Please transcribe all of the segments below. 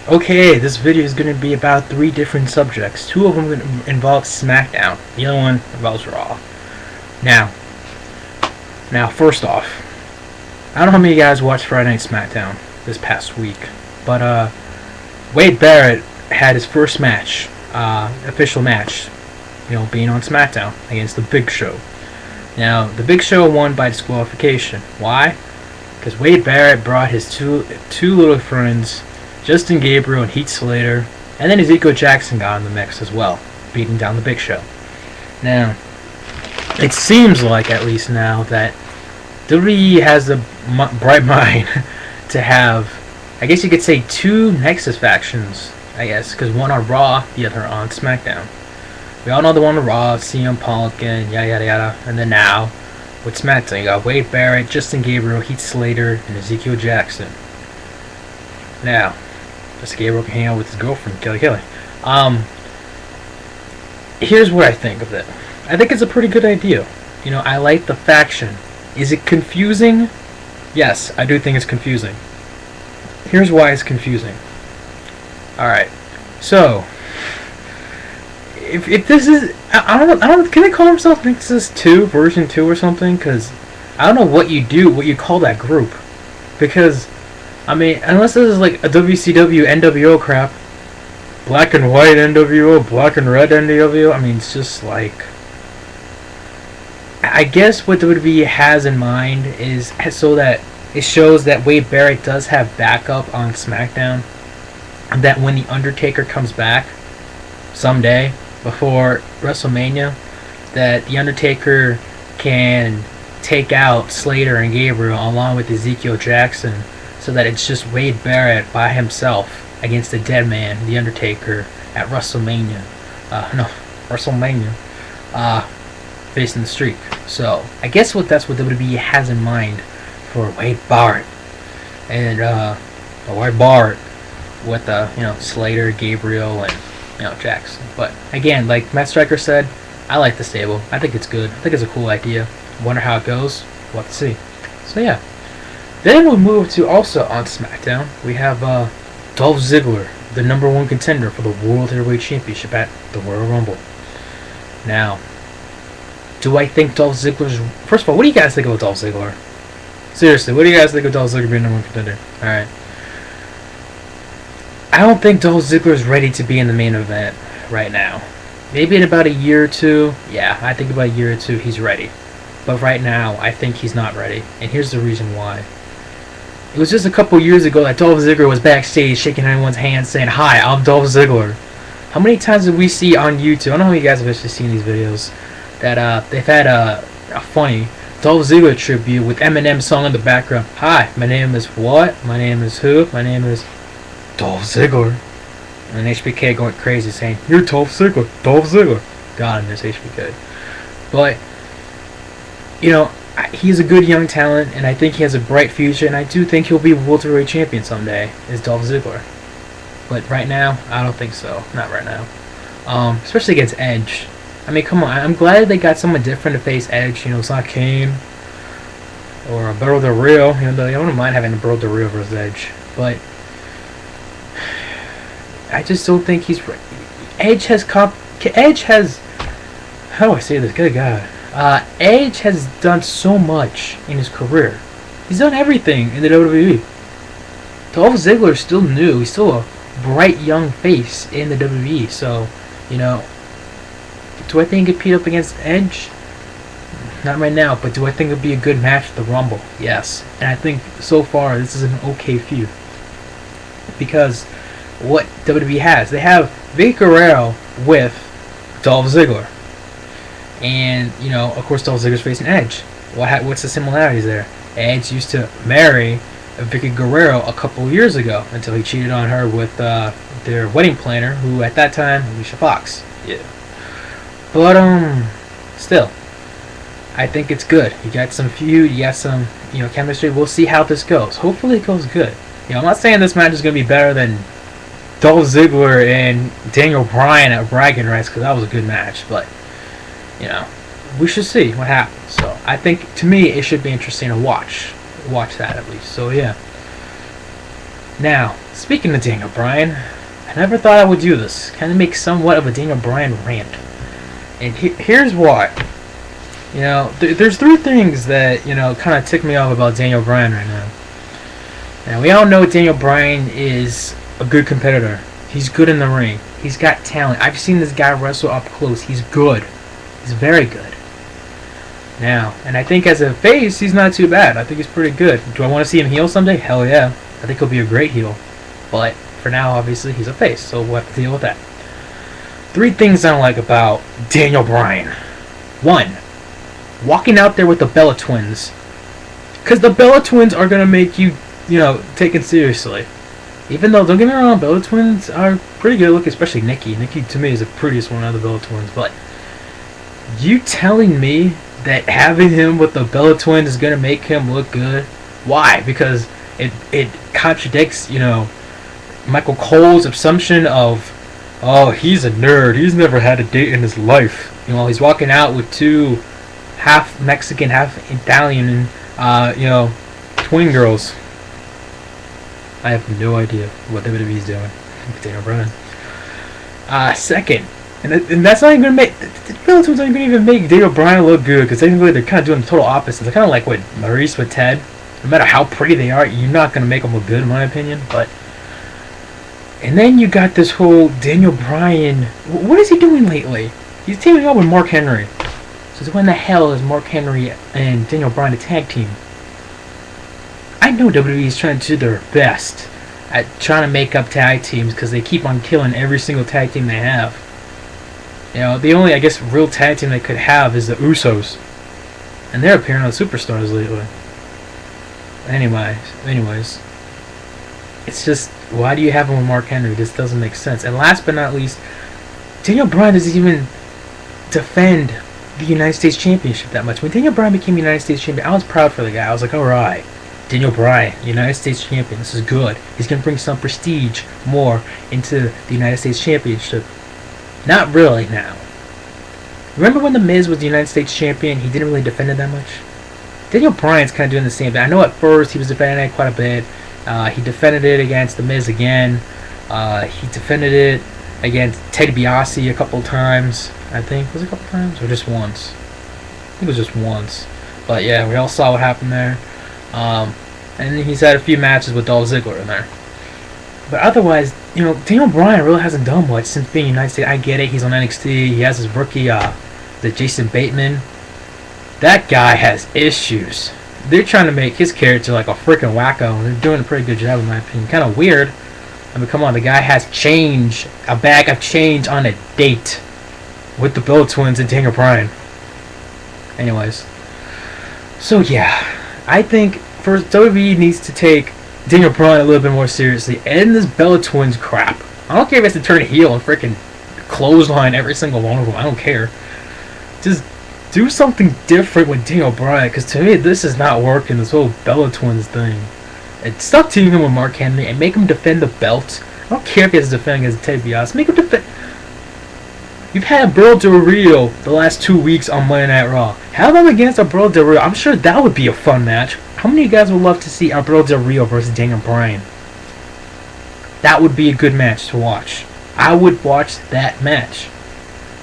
Okay, this video is going to be about 3 different subjects. 2 of them involve SmackDown. The other one involves Raw. Now, first off, I don't know how many of you guys watched Friday Night SmackDown this past week, but Wade Barrett had his first match, official match, being on SmackDown against the Big Show. Now, the Big Show won by disqualification. Why? Because Wade Barrett brought his two little friends, Justin Gabriel and Heath Slater, and then Ezekiel Jackson got in the mix as well, beating down the Big Show. Now, it seems like, at least now, that WWE has the bright mind to have, I guess you could say, 2 Nexus factions, because one on Raw, the other on SmackDown. We all know the one on Raw, CM Punk and yada yada yada, and then now, with SmackDown, you got Wade Barrett, Justin Gabriel, Heath Slater, and Ezekiel Jackson. Now, Justin Gabriel can hang out with his girlfriend, Kelly. Here's what I think of it. I think it's a pretty good idea. I like the faction. Is it confusing? Yes, I do think it's confusing. Here's why it's confusing. Alright, so if this is, I don't know, can they call themselves Nexus 2, version 2 or something? Because I don't know what you call that group. Because, unless this is like a WCW NWO crap, black and white NWO, black and red NWO, it's just like, I guess what WWE has in mind is so that it shows that Wade Barrett does have backup on SmackDown, and that when The Undertaker comes back someday before WrestleMania, that The Undertaker can take out Slater and Gabriel along with Ezekiel Jackson, so that it's just Wade Barrett by himself against the dead man, The Undertaker, at WrestleMania. Facing the streak. So I guess that's what WWE has in mind for Wade Barrett and Wade Barrett with Slater, Gabriel, and Jackson. But again, like Matt Striker said, I like the stable. I think it's good. I think it's a cool idea. Wonder how it goes. We'll have to see. So yeah. Then we'll move to also on SmackDown. We have Dolph Ziggler, the #1 contender for the World Heavyweight Championship at the Royal Rumble. Now, do I think Dolph Ziggler's... First of all, what do you guys think about Dolph Ziggler? Seriously, what do you guys think of Dolph Ziggler being #1 contender? Alright. I don't think Dolph Ziggler's ready to be in the main event right now. Maybe in about a year or 2. Yeah, I think about a year or 2 he's ready. But right now, I think he's not ready. And here's the reason why. It was just a couple years ago that Dolph Ziggler was backstage shaking everyone's hand saying, "Hi, I'm Dolph Ziggler." How many times did we see on YouTube? I don't know how you guys have actually seen these videos. That they've had a funny Dolph Ziggler tribute with Eminem's song in the background. "Hi, my name is what? My name is who? My name is Dolph Ziggler." And HBK going crazy saying, "You're Dolph Ziggler, Dolph Ziggler." God, I miss HBK. But, he's a good young talent, and I think he has a bright future, and I do think he'll be World Heavyweight Champion someday, is Dolph Ziggler. But right now, I don't think so. Not right now. Especially against Edge. Come on, I'm glad they got someone different to face Edge. It's not Kane or Gabriel Del Rio. Even though I wouldn't mind having a Gabriel Del Rio versus Edge, but I just don't think he's ready. Edge has how do I say this? Good God. Edge has done so much in his career. He's done everything in the WWE. Dolph Ziggler's still new. He's still a bright young face in the WWE. So, do I think he'd compete up against Edge? Not right now, but do I think it'd be a good match at the Rumble? Yes. And I think so far this is an okay feud. Because what WWE has, they have Vic Guerrero with Dolph Ziggler. And, of course Dolph Ziggler's facing Edge. What's the similarities there? Edge used to marry Vicky Guerrero a couple years ago until he cheated on her with their wedding planner, who at that time, Alicia Fox. Yeah. But, still, I think it's good. You got some feud, you got some, chemistry. We'll see how this goes. Hopefully it goes good. I'm not saying this match is going to be better than Dolph Ziggler and Daniel Bryan at Bragging Rights, because that was a good match, but, we should see what happens. So, I think, to me, it should be interesting to watch that at least. So, yeah. Now, Speaking of Daniel Bryan, I never thought I would do this. Kind of make somewhat of a Daniel Bryan rant. And here's why. You know, there's three things that, you know, kind of tick me off about Daniel Bryan right now. Now, we all know Daniel Bryan is a good competitor. He's good in the ring. He's got talent. I've seen this guy wrestle up close. He's good. He's very good. Now, and I think as a face, he's not too bad. I think he's pretty good. Do I want to see him heel someday? Hell yeah. I think he'll be a great heel. But for now, obviously, he's a face, so we'll have to deal with that. Three things I don't like about Daniel Bryan. One, walking out there with the Bella Twins. Because the Bella Twins are going to make you, you know, taken seriously. Even though, don't get me wrong, Bella Twins are pretty good looking, especially Nikki. Nikki, to me, is the prettiest one out of the Bella Twins. But you telling me that having him with the Bella Twins is going to make him look good? Why? Because it contradicts, you know, Michael Cole's assumption of, oh, he's a nerd. He's never had a date in his life. You know, he's walking out with two half Mexican, half Italian, and, you know, twin girls. I have no idea what WWE's doing with Daniel Bryan. Second, and that's not even going to make, the Bella Twins aren't going to even make Daniel Bryan look good, because technically they're kind of doing the total opposite. They're kind of like what Maurice with Ted. No matter how pretty they are, you're not going to make them look good, in my opinion. But and then you got this whole Daniel Bryan. What is he doing lately? He's teaming up with Mark Henry. So when the hell is Mark Henry and Daniel Bryan a tag team? I know WWE is trying to do their best at trying to make up tag teams because they keep on killing every single tag team they have. You know, the only, I guess, real tag team they could have is the Usos. And they're appearing on Superstars lately. Anyways. It's just, why do you have him with Mark Henry? This doesn't make sense. And last but not least, Daniel Bryan doesn't even defend the United States Championship that much. When Daniel Bryan became United States Champion, I was proud for the guy. I was like, alright, Daniel Bryan, United States Champion, this is good. He's going to bring some prestige more into the United States Championship. Not really now. Remember when The Miz was the United States Champion? He didn't really defend it that much. Daniel Bryan's kind of doing the same thing. I know at first he was defending it quite a bit. He defended it against The Miz again. He defended it against Ted DiBiase a couple times. I think. Was it a couple times? Or just once? I think it was just once. But yeah, we all saw what happened there. And he's had a few matches with Dolph Ziggler in there. But otherwise, you know, Daniel Bryan really hasn't done much since being United States. I get it. He's on NXT. He has his rookie, the Jason Bateman. That guy has issues. They're trying to make his character like a freaking wacko. They're doing a pretty good job, in my opinion. Kind of weird. I mean, come on. The guy has change. A bag of change on a date with the Bella Twins and Daniel Bryan. Anyways. So, yeah. I think first WWE needs to take Daniel Bryan a little bit more seriously. End this Bella Twins crap. I don't care if he has to turn heel and freaking clothesline every single one of them. I don't care. Just do something different with Daniel Bryan, because to me this is not working, this whole Bella Twins thing. And stop teaming him with Mark Henry and make him defend the belt. I don't care if he has to defend against Ted DiBiase. Make him defend. You've had Gabriel Del Rio the last 2 weeks on Monday Night Raw. Have him against Gabriel Del Rio. I'm sure that would be a fun match. How many of you guys would love to see Gabriel Del Rio versus Daniel Bryan? That would be a good match to watch. I would watch that match.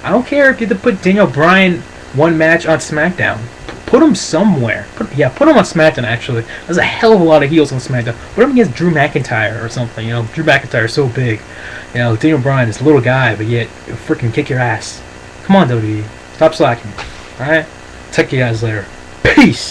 I don't care if you have to put Daniel Bryan one match on SmackDown. Put him somewhere. Put him on SmackDown, actually. There's a hell of a lot of heels on SmackDown. Put him against Drew McIntyre or something. You know, Drew McIntyre is so big. You know, Daniel Bryan is a little guy, but yet he'll freaking kick your ass. Come on, WWE. Stop slacking. Alright? Talk to you guys later. Peace!